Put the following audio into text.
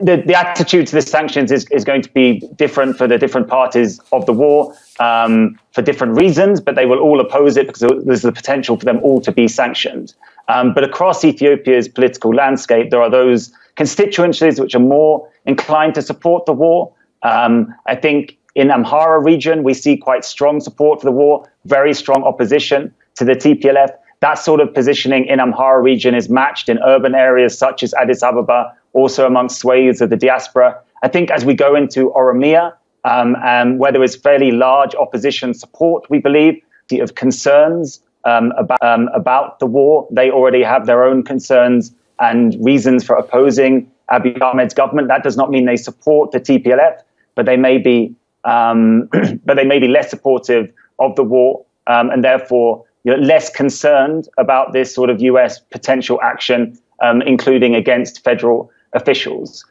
the attitude to the sanctions is going to be different for the different parties of the war for different reasons, but they will all oppose it because there's the potential for them all to be sanctioned. But across Ethiopia's political landscape, there are those constituencies which are more inclined to support the war. I think in Amhara region, we see quite strong support for the war, very strong opposition to the TPLF. That sort of positioning in Amhara region is matched in urban areas such as Addis Ababa, also amongst swathes of the diaspora. I think as we go into Oromia, where there is fairly large opposition support, we believe, of concerns about the war, they already have their own concerns and reasons for opposing Abiy Ahmed's government. That does not mean they support the TPLF, but they may be less supportive of the war, and therefore less concerned about this sort of US potential action, including against federal officials.